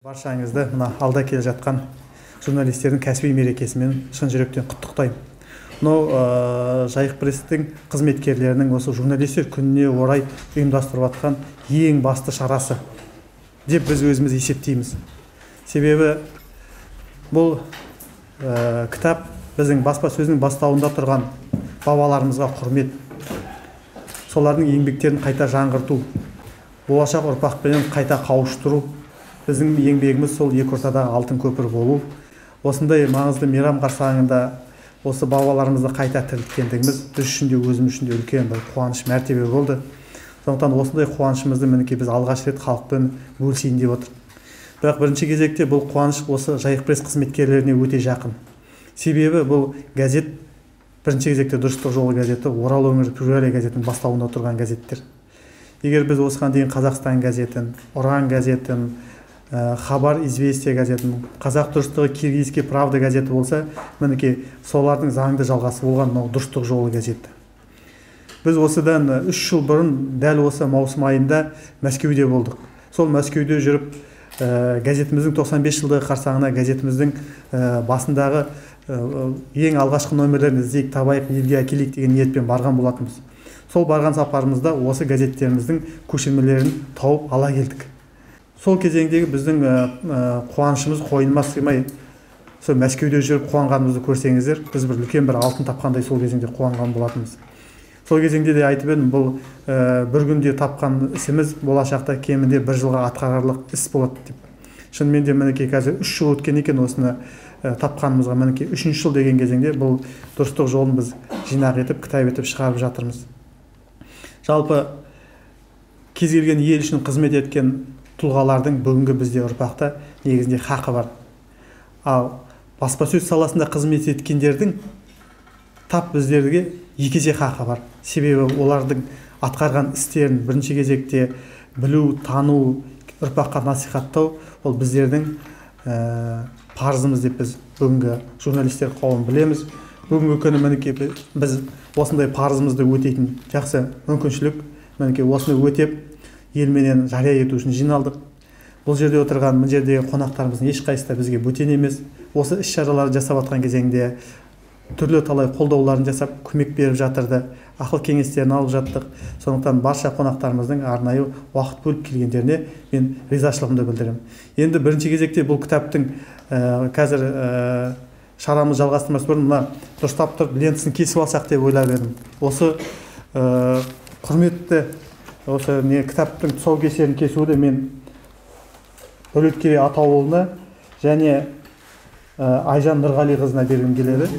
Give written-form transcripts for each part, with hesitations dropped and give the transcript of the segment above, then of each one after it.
Баршаңызды мына алда келе жатқан журналистердің кәсіби мерекесімен шын жүректен құттықтаймын. Мынау Жайық пресстің қызметкерлерінің осы журналистер күніне орай ұйымдастырып жатқан ең басты шарасы деп біз өзіміз есептейміз. Себебі бұл кітап біздің баспасөздің бастауында тұрған бабаларымызға құрмет, солардың еңбектерін қайта жаңғырту, болашақ ұрпақпен қайта қауыштыру. Біздің еңбегіміз сол екі ортадағы алтын көпір болу. Осындай маңызды мейрам қарсаңында осы бабаларымызды қайта тірілткендігіміз біз үшін де өзіміз үшін де үлкен бір қуаныш мәртебе болды. Сондықтан осындай қуанышымызды мінекей біз алғаш рет халықпен бөлісейін деп отыр. Бірақ бірінші кезекте бұл қуаныш осы Жайық пресс қызметкерлеріне өте жақын. Себебі бұл газет бірінші кезекте Дұрыстық жолы газеті, Орал өңірі плюралия газетінің бастауында тұрған газеттер. Егер біз осыған дейін Қазақстан газетін, Ұран газетін, Хабар Известия газетін, Қазақ дұрыстығы Киргизский правда газеті болса, мінекей солардың заңды жалғасы болған Дұрыстық жолы газеті. Біз осыдан 3 жыл бұрын дәл осы маусым айында Мәскеуде болдық. Сол Мәскеуде жүріп, газетіміздің 95 жылдығы қарсаңына газетіміздің басындағы ең алғашқы номерлерін іздейік, табайық, елге әкелейік деген ниетпен барған болатынбыз. Сол барған сапарымызда осы газеттеріміздің көшірмелерін тауып ала келдік. Сол кезеңдегі біздің қуанышымыз қойныма сыймай, сол Мәскеуде жүріп қуанғанымызды көрсеңіздер, біз бір үлкен бір алтын тапқандай сол кезеңде қуанған болатынбыз. Сол кезеңде де айтып едім, бұл бір күнде тапқан ісіміз болашақта кемінде 1 жылға атқарарлық іс болады деп. Шынымен де мінекей қазір 3 жыл өткен екен осыны тапқанымызға, мінекей 3-ші жыл деген кезеңде бұл Дұрыстық жолын біз жинақ етіп, кітап етіп шығарып жатырмыз. Жалпы кез келген ел үшін қызмет еткен тұлғалардың бүгінгі бізде ұрпақта негізінде хақы бар. Ал баспасөз саласында қызмет еткендердің тап біздерге 2 есе хақы бар. Себебі олардың атқарған істерін бірінші кезекте білу, тану, ұрпаққа насихаттау, ол біздердің парызымыз деп біз бүгінгі журналистер қауым білеміз. Бүгінгі күні мінекей біз осындай парызымызды өтейтін жақсы мүмкіншілік, мінекей осыны өтеп елменен жария ету үшін жиналдық. Бұл жерде отырған, бұл жердегі қонақтарымыздың ешқайсысы да бізге бөтен емес. Осы іс-шараларды жасап жатқан кезеңде түрлі талай қолдауларын жасап, көмек беріп жатырды, ақыл кеңестерін алып жаттық. Сондықтан барша қонақтарымыздың арнайы уақыт бөліп келгендеріне мен ризашылығымды білдіремін. Енді бірінші кезекте бұл кітаптың қазір шарамыз жалғастырмас бұрын мына дұрыстап тұрып лентасын кесіп алсақ деп ойлап едім. Осы құрметті осы кітаптың тұсаукесерін кесуді мен Дәулеткерей Атауылына және Айжан Нұрғалиқызына бергім келеді.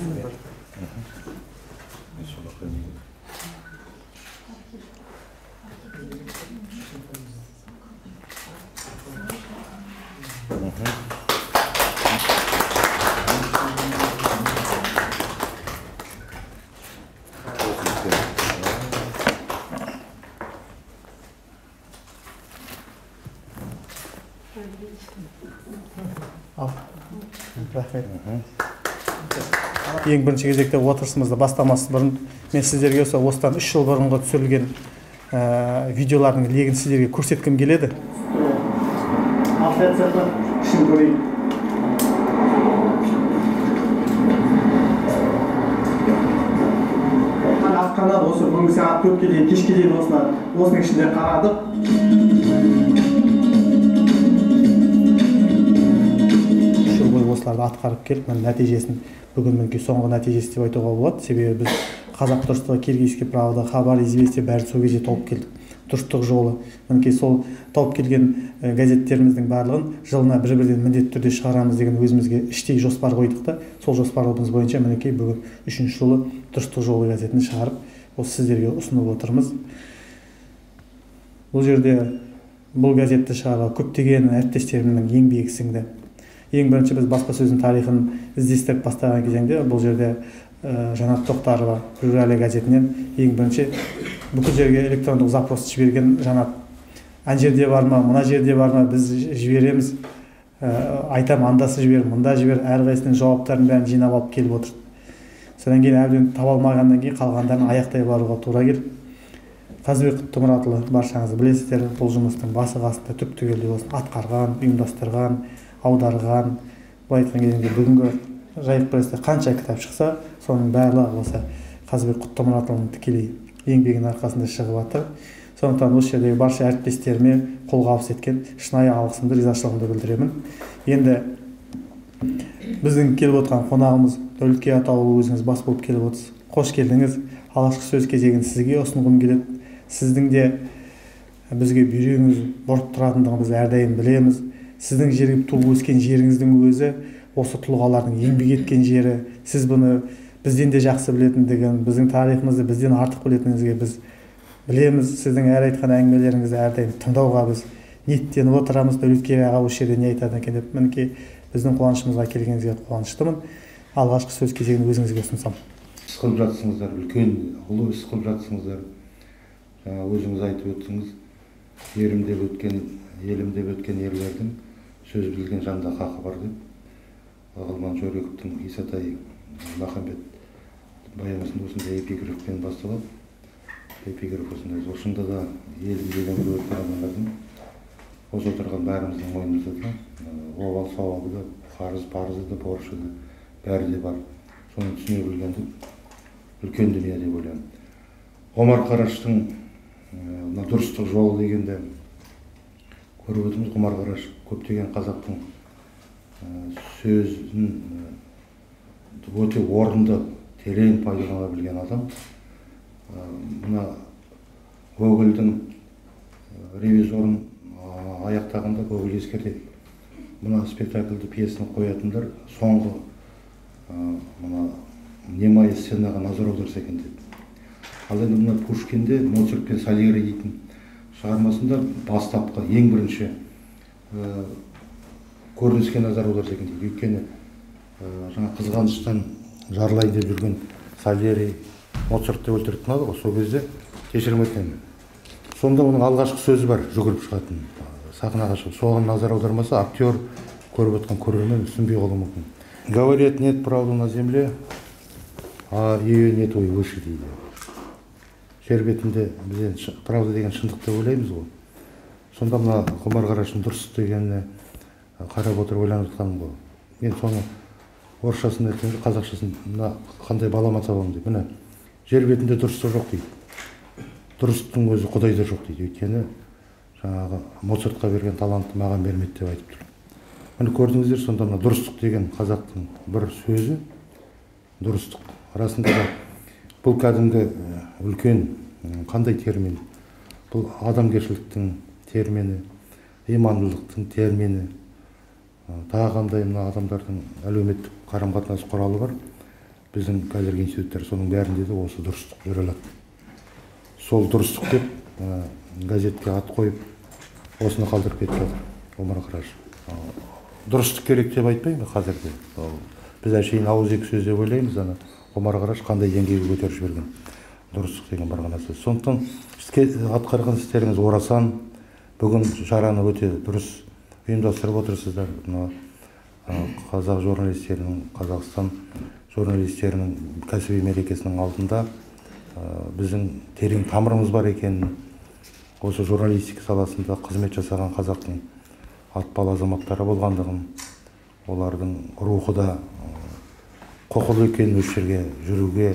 Ең бірінші кезекте отырысымызды бастамас бұрын мен сіздерге осыдан 3 жыл бұрынғы түсірілген видеолардың легін сіздерге көрсеткім келеді. Атқаннан осы бүгінгі сағат 4-ке дейін, кешке дейін осының ішінде қарадық. Осыларды атқарып келіп, нәтижесін бүгін мінекей соңғы нәтижесі деп айтуға болады. Себебі біз Қазақ дұрыстығы, Киргизский правда, Хабар Известия бәрі сол кезде тауып келдік. Дұрыстық жолы. Мінекей сол тауып келген газеттеріміздің барлығын жылына бір-бірден міндетті түрде шығарамыз деген өзімізге іштей жоспар қойдық та, сол жоспарымыз бойынша мінекей бүгін 3-ші жылы Дұрыстық жолы газетін шығарып, осы сіздерге ұсынып отырмыз. Бұл жерде бұл газетті шығаруға көптеген әріптестерімнің еңбегі сіңді. Ең бірінші біз баспасөздің тарихын іздестіріп бастаған кезеңде бұл жерде Жанат Тоқтарова плюралия газетінен ең бірінші бүкіл жерге электрондық запрос жіберген Жанат. Ан жерде бар ма, мына жерде бар ма, біз жібереміз, айтам, андасы жібер, мұнда жібер, әрқайсының жауаптарын бәрін жинап алып келіп отыр. Содан кейін әбден таба алмағаннан кейін қалғандарын аяқтай баруға тура келіп, Қазыбек Құттымұратұлы баршаңыз білесіздер, бұл жұмыстың басы қасында түп түгелдей осыны атқарған, ұйымдастырған, аударған. Былай айтқан кезінде бүгінгі Жайық престе қанша кітап шықса, соның барлығы осы Қазыбек Құттымұратұлының тікелей еңбегінің арқасында шығып жатыр. Сондықтан осы жердегі барша әріптестеріме қолғабыс еткен шынайы алғысымды, ризашылығымды білдіремін. Енді біздің келіп отырған қонағымыз Дәулеткерей Атаұлы, өзіңіз бас болып келіп отырсыз. Қош келдіңіз. Алғашқы сөз кезегін сізге ұсынғым келеді. Сіздің де бізге бүйрегіңіз бұрып тұратындығын біз әрдайым білеміз. Сіздің жерге туып өскен жеріңіздің өзі осы тұлғалардың еңбек еткен жері. Сіз бұны бізден де жақсы білетіндігін, біздің тарихымызды бізден артық білетініңізге біз білеміз. Сіздің әр айтқан әңгімелеріңізді әрдайым тыңдауға біз ниеттеніп отырамыз. Дәулеткерей аға осы жерде не айтады екен деп, мінекей біздің қуанышымызға келгеніңізге қуаныштымын. Алғашқы сөз кезегін өзіңізге ұсынсам. Іс қылып жатсыңыздар, үлкен ұлы іс қылып жатсыңыздар. Жаңа өзіңіз айтып өттіңіз, ерім деп өткен, елім деп өткен ерлердің сөз білген жанда хақы бар деп. Ағылман Жорыковтың Исатай Махамбет баянысында осындай эпиграфпен басталады. Эпиграф осындай: осында да елім деген бір өткен адамдардың осы отырған бәріміздің мойнымызда да обал сауабы да, парызы да, борышы да бәрі де бар. Соны түсіне білгендік үлкен дүние деп ойлаймын. Ғұмар Қараштың дұрыстық жолы дегенде көріп отырмыз. Ғұмар Қараш көптеген қазақтың сөзін өте орынды, терең пайдалана білген адам. Мына Гогольдің ревизорын аяқтағанда Гоголь ескертеді: мына спектакльді, пьесаны қоятындар соңғы мына немая сценаға назар аударса екен деді. Ал енді мына Пушкинде Моцарт пен Сальери дейтін шығармасында бастапқы ең бірінші көрініске назар аударса екен дейді. Өйткені жаңа қызғаныштан жарлайын деп жүрген Сальери Моцартты өлтіріп тынады ғой, сол кезде кешірім өтінемін. Сонда оның алғашқы сөзі бар, жүгіріп шығатын сахнаға шығып. Соған назар аудармаса, актер көріп отқан көрермен түсінбей қалуы мүмкін. Говорят, нет правды на земле, а ее нет ой выше дейді. Жер бетінде біз правда деген шындықты ойлаймыз ғой. Сонда мына Ғұмар Қараштың дұрыс дегеніне қарап отырып ойланып жатқаным ғой. Мен соны орысшасын айтқанда, қазақшасын мына қандай балама табамын деп. Міне жер бетінде дұрыстық жоқ дейді. Дұрыстың өзі Құдайда жоқ дейді. Өйткені жаңағы Моцартқа берген талантты маған бермеді деп айтып тұр. Міне көрдіңіздер, сонда мына дұрыстық деген қазақтың бір сөзі, дұрыстық. Расында да бұл кәдімгі үлкен қандай термин? Бұл адамгершіліктің термині, имандылықтың термині, тағы қандай мына адамдардың әлеуметтік қарым-қатынас құралы бар. Біздің қазіргі институттар соның бәрінде де осы дұрыстық жүре алады. Сол дұрыстық деп газетке ат қойып, осыны қалдырып кетіп жатыр Ғұмар Қараш. Дұрыстық керек деп айтпаймын қазірде. Біз әшейін ауызекі сөз деп ойлаймыз, ана Ғұмар Қараш қандай деңгейге көтеріп жіберген. Дұрыстық деген бір ғана сөз. Сондықтан атқарған істеріңіз орасан. Бүгін шараны өте дұрыс ұйымдастырып отырсыздар. Қазақ журналистерінің, Қазақстан журналистерінің кәсіби мерекесінің алдында біздің терең тамырымыз бар екенін, осы журналистика саласында қызмет жасаған қазақтың атпал азаматтары болғандығын, олардың рухы да құқылы екенін, осы жерге жүруге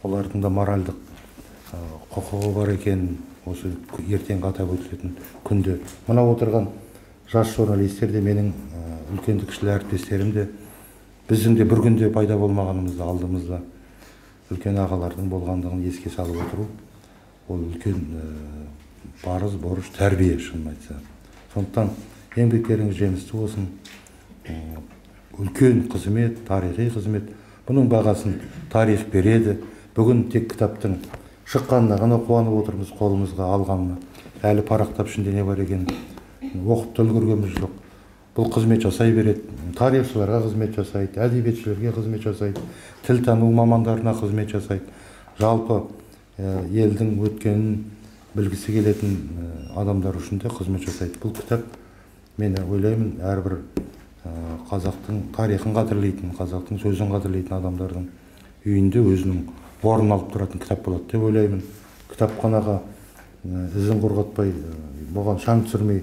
олардың да моральдық құқығы бар екенін осы ертең атап өтілетін күнде. Мына отырған жас журналистер де, менің үлкенді кішілі әріптестерім де, біздің де бір күнде пайда болмағанымызды, алдымызда үлкен ағалардың болғандығын еске салып отыру, ол үлкен парыз, борыш, тәрбие шынын айтса. Сондықтан еңбектеріңіз жемісті болсын. Үлкен қызмет, тарихи қызмет. Бұның бағасын тарих береді. Бүгін тек кітаптың шыққанына ғана қуанып отырмыз, қолымызға алғанына. Әлі парақтап ішінде не бар екенін оқып та үлгергеніміз жоқ. Бұл қызмет жасай береді. Тарихшыларға қызмет жасайды, әдебиетшілерге қызмет жасайды, тіл тану мамандарына қызмет жасайды. Жалпы елдің өткенін білгісі келетін адамдар үшін де қызмет жасайды. Бұл кітап, мен ойлаймын, әрбір қазақтың тарихын қадірлейтін, қазақтың сөзін қадірлейтін адамдардың үйінде өзінің орнын алып тұратын кітап болады деп ойлаймын. Кітапханаға ізін құрғатпай, бұған шаң түсірмей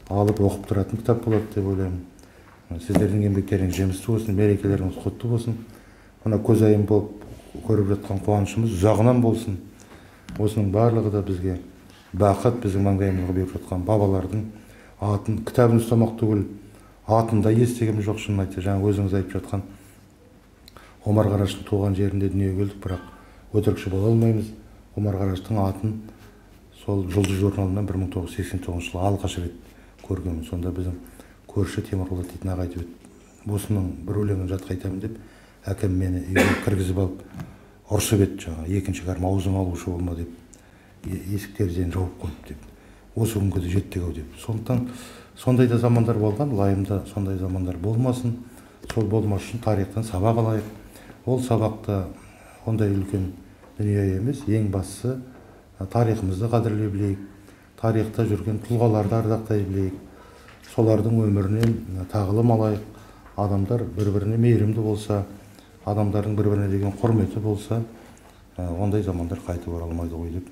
алып оқып тұратын кітап болады деп ойлаймын. Сіздердің еңбектеріңіз жемісті болсын, мерекелеріңіз құтты болсын. Мына көзайым болып көріп жатқан қуанышымыз ұзағынан болсын. Осының барлығы да бізге бақыт, біздің маңдайымызға беріп жатқан бабалардың атын, кітабын ұстамақ түгіл, атын да естігенім жоқ, шынын айтса. Жаңа өзіңіз айтып жатқан Омар Қараштың туған жерінде дүниеге келдік, бірақ өтірікші бола алмаймыз. Омар Қараштың атын сол Жұлдыз журналынан 1989 жылы алғаш рет көргенмін. Сонда біздің көрші Темірболат дейтін аға айтып еді. Осының бір өлеңін жатқа айтамын деп, әкем мені үйге кіргізіп алып ұрсып еді, жаңа екінші карма аузың алушы болма деп, есік терезені жауып қойып деп. Осы күнге де жеттік-ау деп. Сондықтан сондай да замандар болған, лайымда сондай замандар болмасын. Сол болмас үшін тарихтан сабақ алайық. Ол сабақта ондай үлкен дүние емес, ең бастысы тарихымызды қадірлей білейік, тарихта жүрген тұлғаларды ардақтай білейік, солардың өмірінен тағылым алайық. Адамдар бір-біріне мейірімді болса, адамдардың бір-біріне деген құрметі болса, ондай замандар қайтып оралмайды ғой деп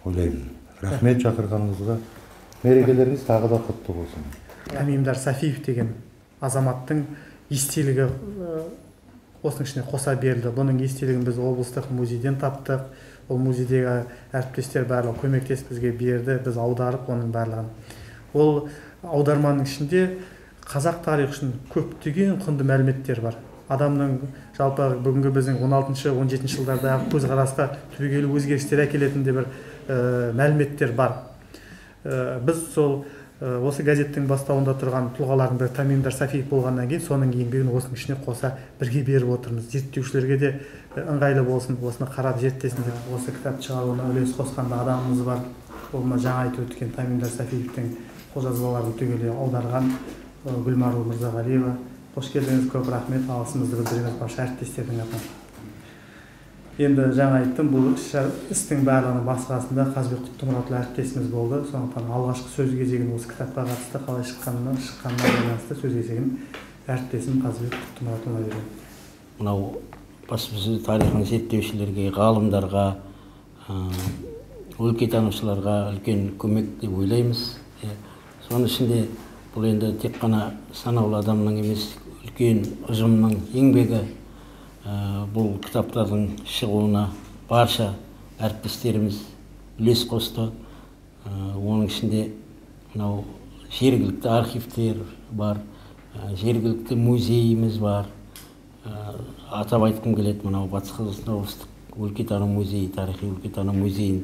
ойлаймын. Рахмет шақырғаныңызға. Мерекелеріңіз тағы да құтты болсын. Тәмимдар Сафиев деген азаматтың естелігі осының ішіне қоса берілді. Бұның естелігін біз облыстық музейден таптық. Ол музейдегі әріптестер барлығы көмектесіп бізге берді. Біз аударып оның барлығын. Ол аударманың ішінде қазақ тарихы үшін көптеген құнды мәліметтер бар. Адамның жалпы бүгінгі біздің 16-17 жылдардағы көзқарасқа түбегейлі өзгерістер әкелетін де бір мәліметтер бар. Біз сол осы газеттің бастауында тұрған тұлғалардың бірі Тәмимдар Сафиев болғаннан кейін соның еңбегін осының ішіне қоса бірге беріп отырмыз. Зерттеушілерге де ыңғайлы болсын, осыны қарап зерттесін деп осы кітап шығаруына үлес қосқан адамымыз бар. Ол жаңа айтып өткен Тәмимдар Сафиевтің қолжазбаларын түгелі аударған Гүлмару Мырзағалиева. Қош келдіңіз, көп рахмет, алғысымызды білдіреміз барша әріптестердің атынан. Енді жаңа айттым, бұл істің барлығының басқасында Қазыбек Құттымұратұлы әріптесіміз болды. Сондықтан алғашқы сөз кезегін осы кітапқа қатысты қалай шыққанына байланысты сөз кезегін әріптесім Қазыбек Құттымұратұлына беремін. Мынау баспасөз тарихын зерттеушілерге, ғалымдарға, өлкетанушыларға үлкен көмек деп ойлаймыз. Соның ішінде бұл енді тек қана санаулы адамның емес, үлкен ұжымның еңбегі. Бұл кітаптардың шығуына барша әріптестеріміз үлес қосты. Оның ішінде мынау жергілікті архивтер бар, жергілікті музейіміз бар. Атап айтқым келеді, мынау Батыс Қазақстан облыстық өлкетану музейі, тарихи өлкетану музейін.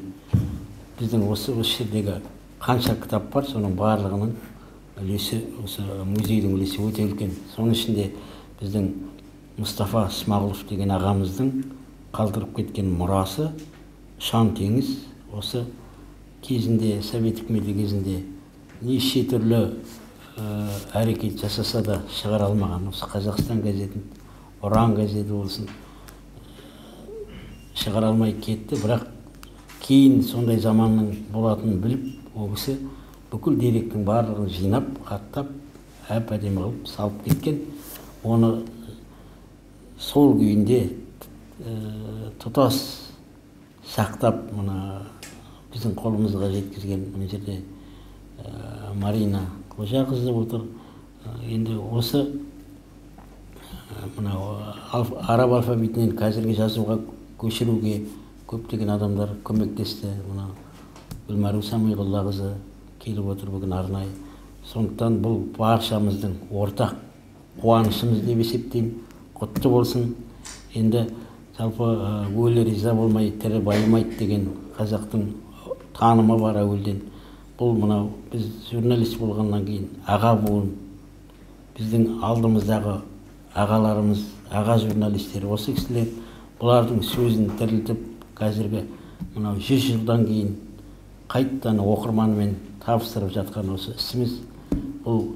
Біздің осы жердегі қанша кітап бар, соның барлығының үлесі, осы музейдің үлесі өте үлкен. Соның ішінде біздің Мұстафа Смағұлов деген ағамыздың қалдырып кеткен мұрасы Шан теңіз. Осы кезінде, совет үкіметі кезінде неше түрлі әрекет жасаса да шығара алмаған. Осы Қазақстан газетін, Ұран газеті болсын, шығара алмай кетті. Бірақ кейін сондай заманның болатынын біліп, ол кісі бүкіл деректің барлығын жинап, қаттап, әп-әдемі қылып салып кеткен. Оны сол күйінде тұтас сақтап, біздің қолымызға жеткізген мына жерде Марина Қожақызы отыр. Енді осы араб алфавитінен қазіргі жазуға көшіруге көптеген адамдар көмектесті. Гүлмару Самиғоллақызы келіп отыр бүгін арнайы. Сондықтан бұл баршамыздың ортақ қуанышымыз деп есептеймін. Құтты болсын. Енді жалпы өлі риза болмай, тірі байымайды деген қазақтың танымы бар әуелден. Бұл мынау біз журналист болғаннан кейін аға буын, біздің алдымыздағы ағаларымыз, аға журналистер, осы кісілер бұлардың сөзін тірілтіп, қазіргі мынау 100 жылдан кейін қайттан оқырманымен табыстырып жатқан осы ісіміз. Бұл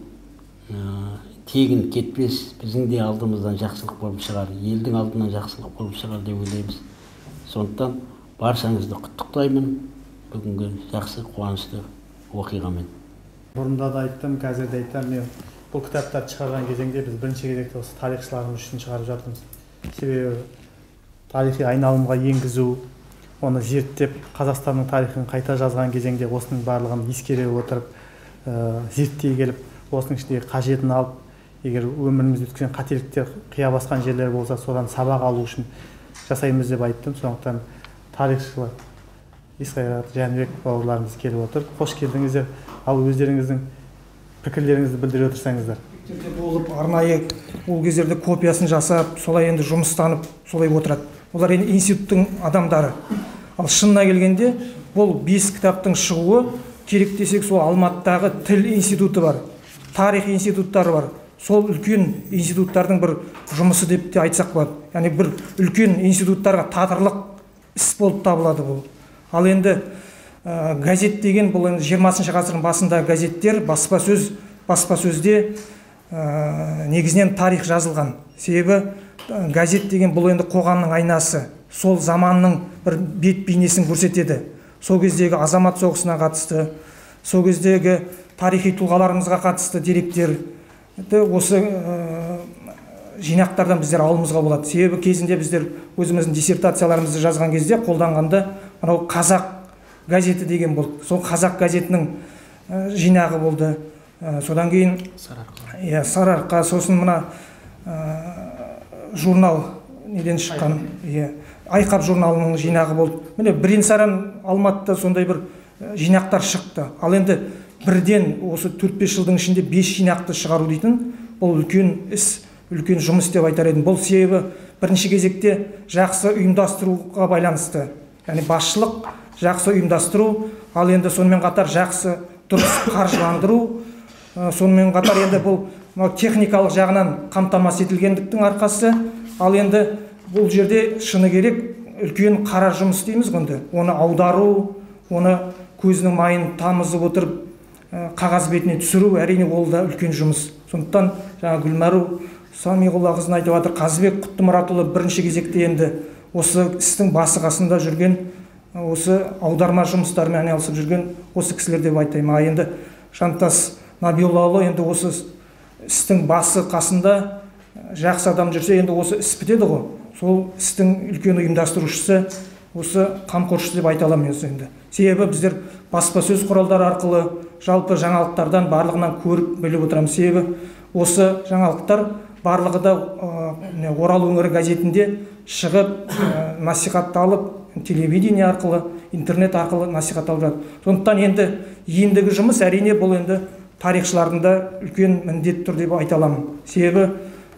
тегін кетпес, біздің де алдымыздан жақсылық болып шығар, елдің алдынан жақсылық болып шығар деп ойлаймыз. Сондықтан баршаңызды құттықтаймын бүгінгі жақсы қуанышты оқиғамен. Бұрында да айттым, қазір де айтамын, бұл кітаптарды шығарған кезеңде біз бірінші кезекте осы тарихшыларымыз үшін шығарып жатырмыз. Себебі тарихи айналымға енгізу, оны зерттеп Қазақстанның тарихын қайта жазған кезеңде осының барлығын ескере отырып зерттей келіп, осының ішіндегі қажетін алып, егер өмірімізде өткен қателіктер, қия басқан жерлер болса, содан сабақ алу үшін жасаймыз деп айттым. Сондықтан тарихшылар Есқайрат, Жәнібек бауырларымыз келіп отыр. Қош келдіңіздер. Ал өздеріңіздің пікірлеріңізді білдіре отырсаңыздар. Болып арнайы ол кездерде копиясын жасап, солай енді жұмыстанып, солай отырады. Олар енді институттың адамдары. Ал шынына келгенде бұл 5 кітаптың шығуы керек десек, сол Алматыдағы тіл институты бар, тарих институттары бар. Сол үлкен институттардың бір жұмысы деп те айтсақ болады. Яғни бір үлкен институттарға татырлық іс болып табылады бұл. Ал енді газет деген бұл енді 20 ғасырдың басында газеттер, баспасөзде негізінен тарих жазылған. Себебі газет деген бұл енді қоғамның айнасы, сол заманның бір бет бейнесін көрсетеді. Сол кездегі азамат соғысына қатысты, сол кездегі тарихи тұлғаларымызға қатысты деректерді осы жинақтардан біздер алуымызға болады. Себебі кезінде біздер өзіміздің диссертацияларымызды жазған кезде қолданғанда мынау қазақ газеті деген болды. Сол қазақ газетінің жинағы болды. Содан кейін Сарыарқа, сосын мына журнал неден шыққан, Айқап журналының жинағы болды. Міне бірен-саран Алматыда сондай бір жинақтар шықты. Ал енді бірден осы 4-5 жылдың ішінде 5 жинақты шығару дейтін, бұл үлкен іс, үлкен жұмыс деп айтар едім. Бұл себебі бірінші кезекте жақсы ұйымдастыруға байланысты. Яғни басшылық жақсы ұйымдастыру, ал енді сонымен қатар жақсы дұрыс қаржыландыру, сонымен қатар енді бұл техникалық жағынан қамтамасыз етілгендіктің арқасы. Ал енді бұл жерде шыны керек үлкен қара жұмыс дейміз ғой. Оны аудару, оны көзінің майын тамызып отырып қағаз бетіне түсіру, әрине ол да үлкен жұмыс. Сондықтан жаңа Гүлмәру Самиғұллақызын айтып жатыр, Қазыбек Құттымұратұлы бірінші кезекте енді осы істің басы қасында жүрген, осы аударма жұмыстарымен айналысып жүрген осы кісілер деп айтайын. Енді Жантас Набиоллаұлы енді осы істің басы қасында жақсы адам жүрсе, енді осы іс бітеді ғой. Сол істің үлкен ұйымдастырушысы, осы қамқоршысы деп айта аламын енді. Себебі біздер баспасөз құралдары арқылы жалпы жаңалықтардан барлығынан көріп біліп отырамыз. Себебі осы жаңалықтар барлығы да Орал өңірі газетінде шығып, насихатталып, телевидение арқылы, интернет арқылы насихатталып жатыр. Сондықтан ендігі жұмыс әрине бұл енді тарихшылардың да үлкен міндет тұр деп айта аламын. Себебі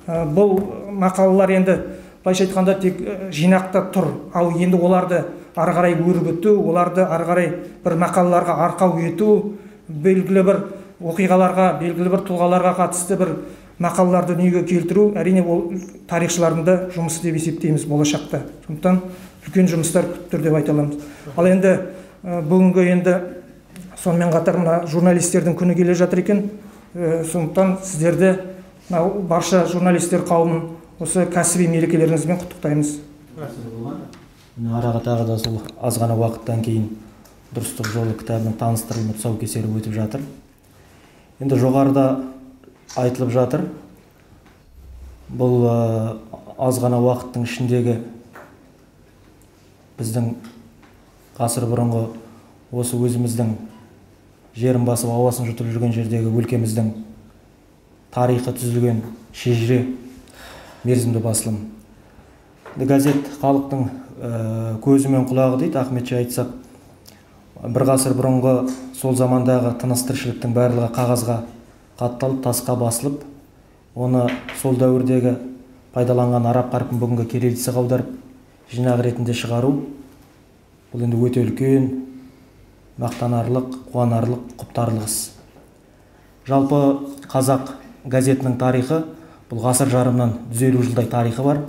бұл мақалалар енді былайша айтқанда тек жинақта тұр, ал енді оларды ары қарай өрбіту, оларды ары қарай бір мақалаларға арқау ету, белгілі бір оқиғаларға, белгілі бір тұлғаларға қатысты бір мақалаларды дүниеге келтіру, әрине ол тарихшылардың да жұмысы деп есептейміз болашақта. Сондықтан үлкен жұмыстар күтіп деп айта аламыз. Ал енді бүгінгі енді сонымен қатар мына журналистердің күні келе жатыр екен. Сондықтан сіздерді барша журналистер қауымын осы кәсіби мерекелеріңізбен құттықтаймыз. Араға тағы да сол аз ғана уақыттан кейін Дұрыстық жолы кітабының таныстырылымы тұсаукесері өтіп жатыр. Енді жоғарыда айтылып жатыр. Бұл аз ғана уақыттың ішіндегі біздің ғасыр бұрынғы осы өзіміздің жерін басып ауасын жұтып жүрген жердегі өлкеміздің тарихы түзілген шежіре мерзімді басылым. Газет халықтың көзі мен құлағы дейді, Ахметше айтсақ. Бір ғасыр бұрынғы сол замандағы тыныс тіршіліктің барлығы қағазға қатталып, тасқа басылып, оны сол дәуірдегі пайдаланған араб қарпін бүгінгі кириллицаға аударып, жинақ ретінде шығару. Бұл енді өте үлкен, мақтанарлық, қуанарлық, құптарлық іс. Жалпы қазақ газетінің тарихы, бұл ғасыр жарымнан 150 жылдай тарихы бар.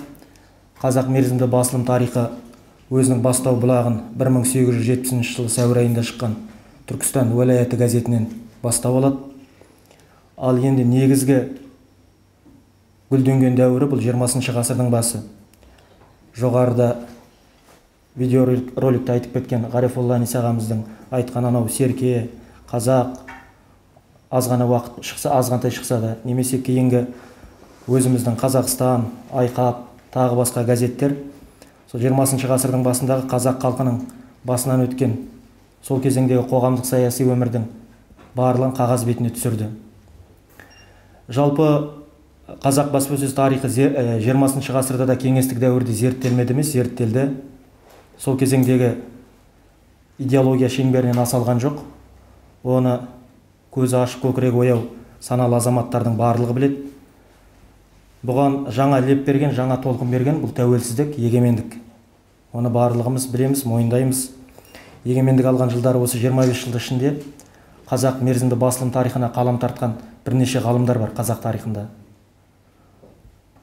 Қазақ мерзімді басылым тарихы өзінің бастау бұлағын 1870 жылы сәуір айында шыққан Түркістан уәлаяты газетінен бастау алады. Ал енді негізгі гүлденген дәуірі бұл 20 ғасырдың басы. Жоғарыда видеороликті айтып кеткен Ғарифолла Әнес ағамыздың айтқан анау серке, қазақ азғана уақыт шықса, азғантай шықса да, немесе кейінгі өзіміздің Қазақстан, Айқап, тағы басқа газеттер сол 20 ғасырдың басындағы қазақ халқының басынан өткен сол кезеңдегі қоғамдық саяси өмірдің барлығын қағаз бетіне түсірді. Жалпы қазақ баспасөз тарихы 20 ғасырда да кеңестік дәуірде зерттелмеді емес, зерттелді. Сол кезеңдегі идеология шеңберінен аса алған жоқ. Оны көзі ашық, көкірегі ояу саналы азаматтардың барлығы біледі. Бұған жаңа леп берген, жаңа толқын берген бұл тәуелсіздік, егемендік. Оны барлығымыз білеміз, мойындаймыз. Егемендік алған жылдары осы 25 жылдың ішінде қазақ мерзімді басылым тарихына қалам тартқан бірнеше ғалымдар бар қазақ тарихында.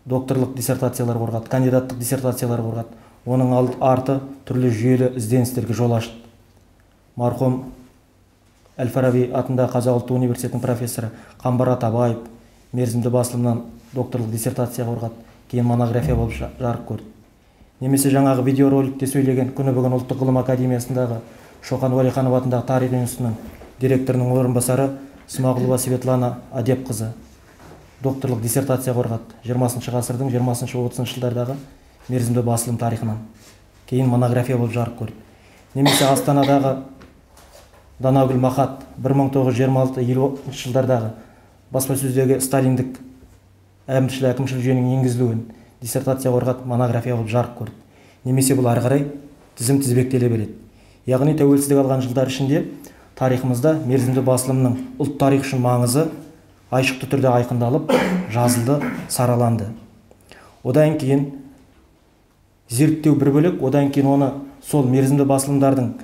Докторлық диссертациялар қорғады, кандидаттық диссертациялар қорғады. Оның арты түрлі жүйелі ізденістерге жол ашты. Марқұм Әл-Фараби атындағы Қазақ ұлттық университетінің профессоры Қамбар Абаев мерзімді басылымнан докторлық диссертация қорғады, кейін монография болып жарық көрді. Немесе жаңағы видеороликте сөйлеген күні бүгін ұлттық ғылым академиясындағы Шоқан Уәлиханов атындағы тарих институтының директорының орынбасары Смағұлова Светлана Адепқызы докторлық диссертация қорғады 20 ғасырдың 20-30 жылдардағы мерзімді басылым тарихынан. Кейін монография болып жарық көрді. Немесе Астанадағы Данагүл Махат 1926-50 жылдардағы баспасөздегі сталиндік әкімшілік жүйенің енгізілуін диссертация қорғады, монография болып жарық көрді. Немесе бұл ары қарай тізім тізбектеле береді. Яғни тәуелсіздік алған жылдар ішінде тарихымызда мерзімді басылымның ұлт тарих үшін маңызы айшықты түрде айқындалып, жазылды, сараланды. Одан кейін зерттеу бір бөлек, одан кейін оны сол мерзімді басылымдардың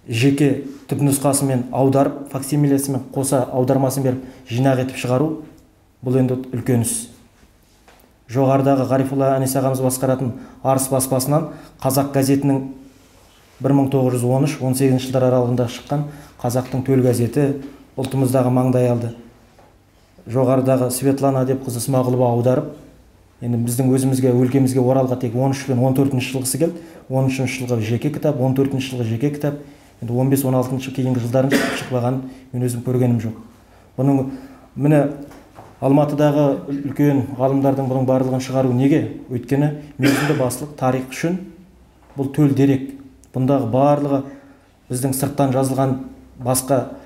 жеке түпнұсқасымен аударып, факсимилесімен қоса аудармасын беріп, жинақ етіп шығару, бұл енді үлкен іс. Жоғарыдағы Ғарифолла Әнес ағамыз басқаратын Арыс баспасынан Қазақ газетінің 1913-18 жылдар аралығында шыққан Қазақтың төл газеті, ұлтымыздағы маңдай алды. Жоғарыдағы Светлана Адепқызы Смағұлова аударып, енді біздің өзімізге, өлкемізге оралға тек 13 пен 14 жылғысы келді. 13 жылғы жеке кітап, 14 жылғы жеке кітап, енді 15-16 кейінгі жылдарын шықпаған мен өзім көргенім жоқ. Бұның міне Алматыдағы үлкен ғалымдардың бұның барлығын шығару неге? Өйткені мерзімді басылық тарих үшін бұл төл дерек. Бұндағы барлығы біздің сырттан жазылған басқа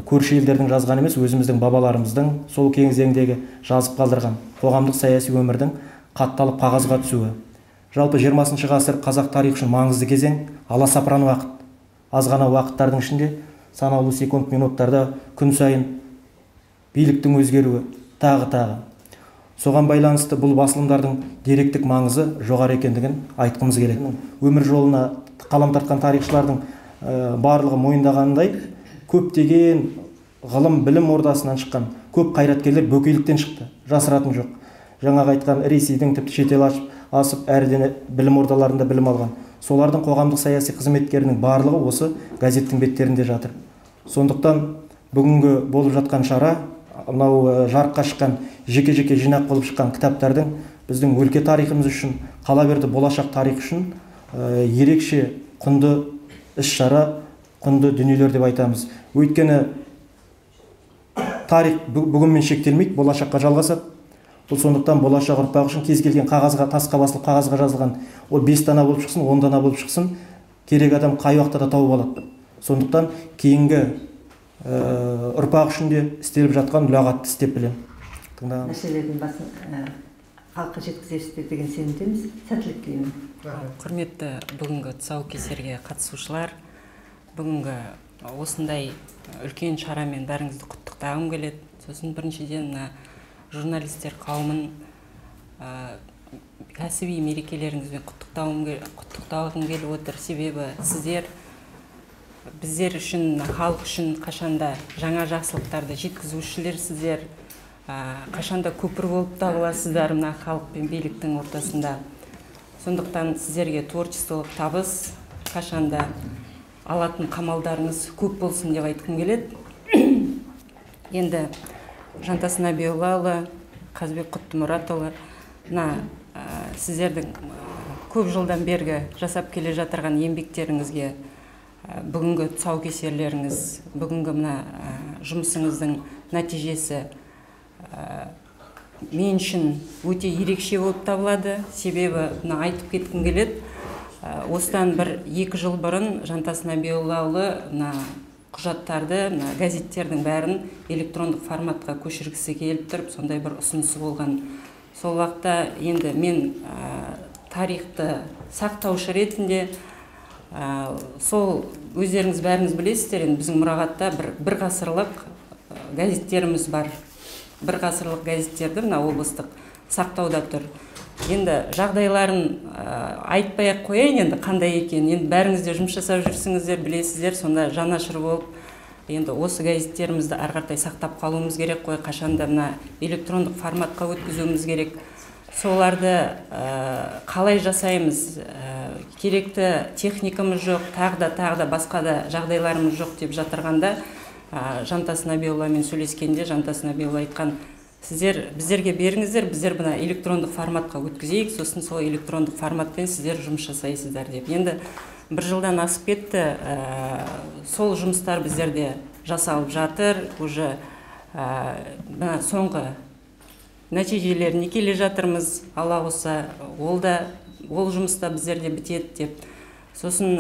көрші елдердің жазған емес, өзіміздің бабаларымыздың сол кезеңдегі жазып қалдырған қоғамдық саяси өмірдің қатталып қағазға түсуі. Жалпы 20 ғасыр қазақ тарихы үшін маңызды кезең, аласапыран уақыт. Аз ғана уақыттардың ішінде санаулы секунд минуттарда күн сайын биліктің өзгеруі, тағы. Соған байланысты бұл басылымдардың деректік маңызы жоғары екендігін айтқымыз келеді. Өмір жолына қалам тартқан тарихшылардың барлығы мойындағандай, көптеген ғылым білім ордасынан шыққан көп қайраткерлер бөкейліктен шықты, жасыратын жоқ. Жаңағы айтқан Ресейдің тіпті шетел асып әрден білім ордаларында білім алған. Солардың қоғамдық саяси қызметкерінің барлығы осы газеттің беттерінде жатыр. Сондықтан бүгінгі болып жатқан шара, мынау жарыққа шыққан жеке-жеке жинақ болып шыққан кітаптардың біздің өлке тарихымыз үшін, қала берді болашақ тарих үшін ерекше құнды іс-шара, құнды дүниелер деп айтамыз. Өйткені тарих бүгінмен шектелмейді, болашаққа жалғасады. Бұл сондықтан болашақ ұрпақ үшін кез келген қағазға, тасқа басылып қағазға жазылған, ол 5 дана болып шықсын, 10 дана болып шықсын, керек адам қай уақытта да тауып алады. Сондықтан кейінгі ұрпақ үшін де істеліп жатқан ұлағатты істеп білемін. Мәселелердің басын халыққа жеткізесіздер деген сенімдеміз. Сәттілік тілеймін. Құрметті бүгінгі тұсаукесерге қатысушылар, бүгінгі осындай үлкен шарамен бәріңізді құттықтағым келеді. Сосын біріншіден журналистер қауымын кәсіби мерекелеріңізбен құттықтағым келіп отыр. Себебі біздер үшін, халық үшін қашанда жаңа жақсылықтарды жеткізушілер сіздер, қашанда көпір болып табыласыздар мына халық пен биліктің ортасында. Сондықтан сіздерге творчестволық табыс, қашанда алатын қамалдарыңыз көп болсын деп айтқым келеді. Енді Жантас Набиоллаұлы, Қазбек Құттымұратұлы, сіздердің көп жылдан бергі жасап келе жатырған еңбектеріңізге, бүгінгі тұсаукесерлеріңіз, бүгінгі жұмысыңыздың нәтижесі мен үшін өте ерекше болып табылады. Себебі мына айтып кеткім келеді. Осыдан 1-2 жыл бұрын Жантас Нәбиуллаұлы құжаттарды, газеттердің бәрін электрондық форматқа көшіргісі келіп тұрып, сондай бір ұсынысы болған. Сол уақытта енді мен тарихты сақтаушы ретінде, сол өздеріңіз бәріңіз білесіздер, біздің мұрағатта бір ғасырлық газеттеріміз бар. Бір ғасырлық газеттерді облыстық сақтауда тұр. Енді жағдайларын айтпай-ақ қояйын, енді қандай екен. Енді бәріңіз де жұмыс жасап жүрсіңіздер, білесіздер, сонда жанашыр болып, енді осы газеттерімізді ары қаратай сақтап қалуымыз керек қой, қашанда электрондық форматқа өткізуіміз керек. Соларды қалай жасаймыз? Керекті техникамыз жоқ, тағы да басқа да жағдайларымыз жоқ деп жатырғанда, Жантас Нәбиулламен сөйлескенде Жантас Нәбиулла айтқан: сіздер біздерге беріңіздер, біздер электрондық форматқа өткізейік, сосын сол электрондық форматпен сіздер жұмыс жасайсыздар деп. Енді 1 жылдан асып кетті, сол жұмыстар біздерде жасалып жатыр, уже соңғы нәтижелеріне келе жатырмыз. Алла қаласа, ол жұмыста біздерде бітеді деп. Сосын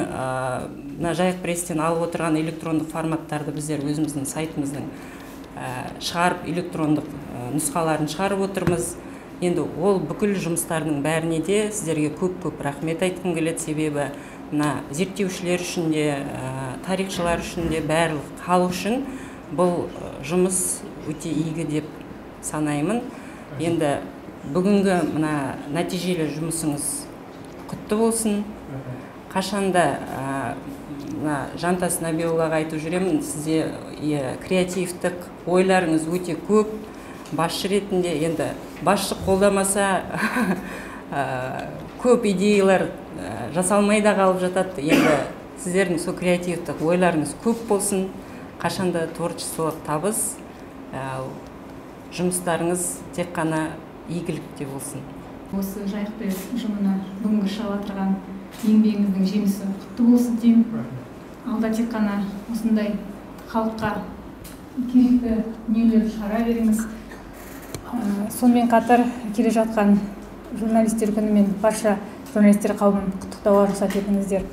Жайық пресстен алып отырған электрондық форматтарды біздер өзіміздің сайтымыздың шығарып, электрондық нұсқаларын шығарып отырмыз. Енді ол бүкіл жұмыстардың бәріне де сіздерге көп рахмет айтқым келеді. Себебі зерттеушілер үшін де, тарихшылар үшін де, барлық халық үшін бұл жұмыс өте игі деп санаймын. Енді бүгінгі нәтижелі жұмысыңыз құтты болсын. Қашанда Жантас Нәбиуллаға айтып жүремін, сізде креативтік ойларыңыз өте көп. Басшы ретінде, енді басшы қолдамаса көп идеялар жасалмай да қалып жатады. Енді сіздердің сол креативтік ойларыңыз көп болсын. Қашанда творчестволық табыс, жұмыстарыңыз тек қана игілікте болсын. Осы Жайық пресс ұжымына бүгінгі шығып отырған еңбегіңіздің жемісі құтты болсын деймін. Алда тек қана осындай халыққа керекті дүниелерді шығара беріңіз. Сонымен қатар келе жатқан журналистер күнімен барша журналистер қауымын құттықтауға рұқсат етіңіздер.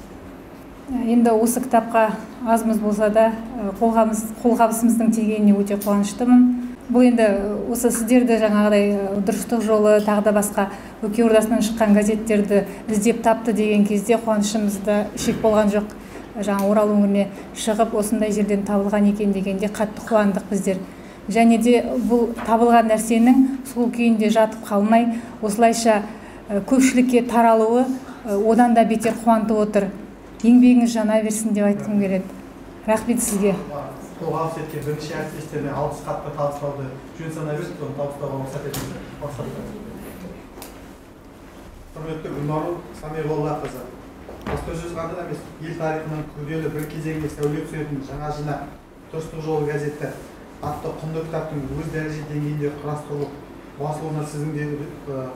Енді осы кітапқа азымыз болса да қолғабысымыздың тигеніне өте қуаныштымын. Бұл енді осы сіздерді жаңағыдай дұрыстық жолы, тағы да басқа Өке Ордасынан шыққан газеттерді іздеп тапты деген кезде қуанышымызда шек болған жоқ. Жаңа Орал өңіріне шығып, осындай жерден табылған екен дегенде қатты қуандық біздер. Және де бұл табылған нәрсенің сол күйінде жатып қалмай, осылайша көпшілікке таралуы одан да бетер қуантып отыр. Еңбегіңіз жана берсін деп айтқым келеді. Рахмет сізге. Қолғабыс еткен бірінші әріптестеріне алғыс хатты табыстауды жөн санай берсін, оны табыстауға мақсат етіңіздер. Құрметті Гүлнару Самиғоллақызы, баспасөз ғана емес, ел тарихының күрделі бір кезеңге сәуле түсетін жаңа жинақ «Дұрыстық жолы» газеті атты құнды кітаптың өз дәреже деңгейінде құрастырылып, басылуына сіздің де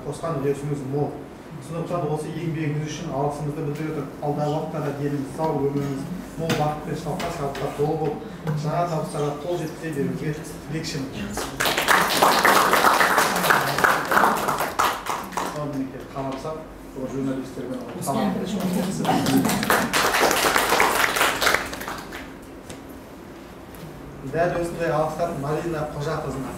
қосқан үлесіңіз мол. Сондықтан осы еңбегіңіз үшін алғысымызды білдіре отырып, алдағы уақытта деніңіз сау, өміріңіз мол бақыт пен шалқар толы болып, жаңа табыстарға қол жеткізе беруге тілекшімін. Сонымен қаламсақ, журналистермен дәл осындай алғыстар Марина Қожақызына.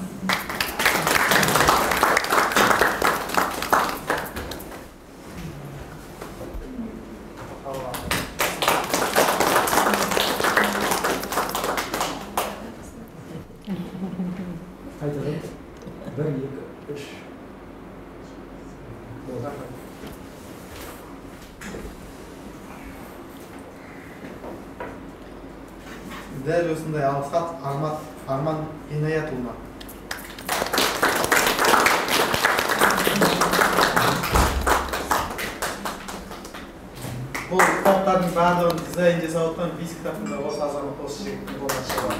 Дәл осындай алғысхат Арман Инаятұлына. Бұл кітаптардың барлығын дизайн жасап отқан 5 кітаптың да осы азамат осы жігіттің қолынан шығарған.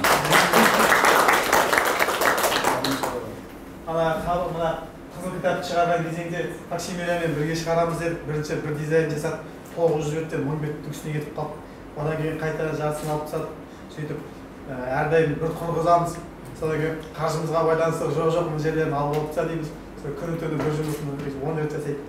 Қызыл кітапты шығарған кезеңде факсимилемен бірге шығарамыз дедік. Бірінші бір дизайн жасап, 900 беттен 1000 беттің үстіне кетіп қалып, одан кейін қайтадан жартысын алып тастадық. Сөйтіп әрдайым бір құрғызамыз, содан кейін қаржымызға байланысты жоқ мына жерлерін алып алыпса дейміз, күні түні бір жұмысын 10 рет жасайды.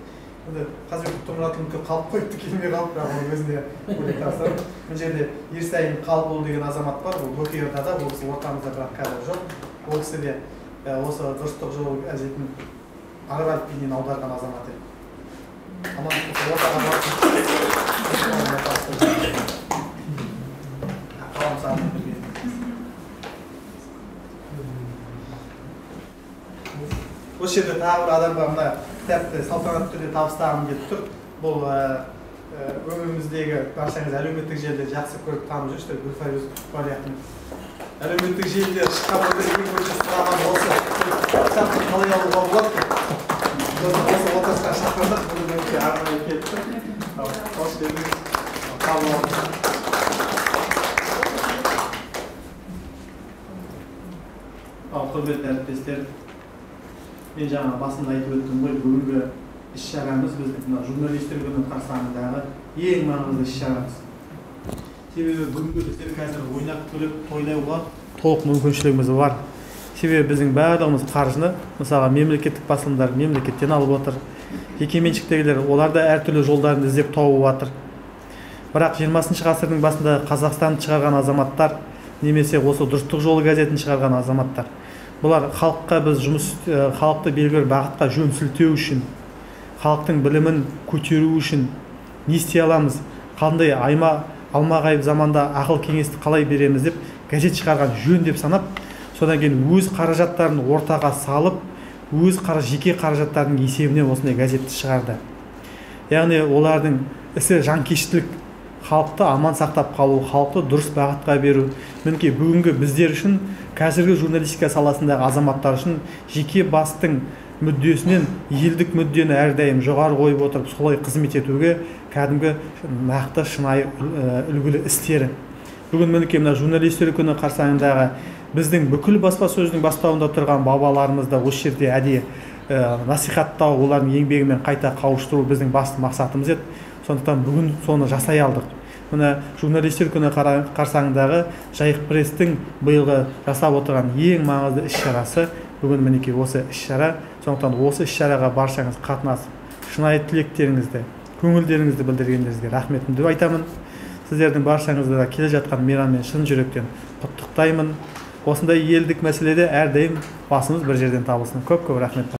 Енді қазір Тұмратұлы қалып қойыпты, келмей қалып, бірақ оның өзінде бөлек тапсырып. Бұл жерде Ерсайын Қалыпұлы деген азамат бар, бұл Бөкейордада, ол кісі ортамызда бірақ қазір жоқ. Ол кісі де осы дұрыстық жол газетін араб әліпбиінен аударған азамат еді. Осы жерде тағы бір адамға мына кітапты салтанатты түрде табыстағым келіп тұр. Бұл өңіріміздегі баршаңыз әлеуметтік желіде жақсы көріп танып жүрсіздер, Гүлфайрuz Ахмет. Әлеуметтік желіде шыққан ең бірінші сұраған осы кітапты қалай алуға болады? Осы отырысқа шақырдық, бұны өте арнайы келіпті. Қош келдіңіз, қабыл алдыңыз. Құрметті әріптестер, мен жаңа басында айтып өттім ғой, бүгінгі іс-шарамыз біздің журналистер күні қарсаңындағы ең маңызды іс-шарамыз. Себебі бүгінгі біздер қазір ойнақ күліп тойлауға толық мүмкіншілігіміз бар. Себебі біздің барлығымыз қаржыны, мысалы мемлекеттік басылымдар мемлекеттен алып отыр, жекеменшіктегілер олар да әртүрлі жолдарын іздеп тауып жатыр. Бірақ 20 ғасырдың басында Қазақстанды шығарған азаматтар, немесе осы дұрыстық жолы газетін шығарған азаматтар, бұлар халыққа біз халықты белгілі бір бағытқа жөн сілтеу үшін, халықтың білімін көтеру үшін не істей аламыз, қандай алмағайып заманда ақыл кеңесті қалай береміз деп газет шығарған жөн деп санап, содан кейін өз қаражаттарын ортаға салып, өз жеке қаражаттарының есебінен осындай газетті шығарды. Яғни олардың ісі жанкештілік, халықты аман сақтап қалу, халықты дұрыс бағытқа беру. Мінекей бүгінгі біздер үшін, қазіргі журналистика саласындағы азаматтар үшін жеке бастың мүддесінен елдік мүддені әрдайым жоғары қойып отырып, солай қызмет етуге кәдімгі нақты шынайы үлгілі істері. Бүгін мінекей мына журналистер күні қарсаңындағы біздің бүкіл баспасөздің бастауында тұрған бабаларымызды осы жерде әдейі насихаттау, олардың еңбегімен қайта қауыштыру біздің басты мақсатымыз еді. Сондықтан бүгін соны жасай алдық. Мына журналистер күні қарсаңындағы Жайық пресстің биылғы жасап отырған ең маңызды іс-шарасы бүгін мінекей осы іс-шара. Сондықтан осы іс-шараға баршаңыз қатынасып, шынайы тілектеріңізді, көңілдеріңізді білдіргендеріңізге рахметімді айтамын. Сіздердің баршаңызды да келе жатқан мейраммен шын жүректен құттықтаймын. Осындай елдік мәселеде әрдайым басымыз бір жерден табылсын. Көп рахмет.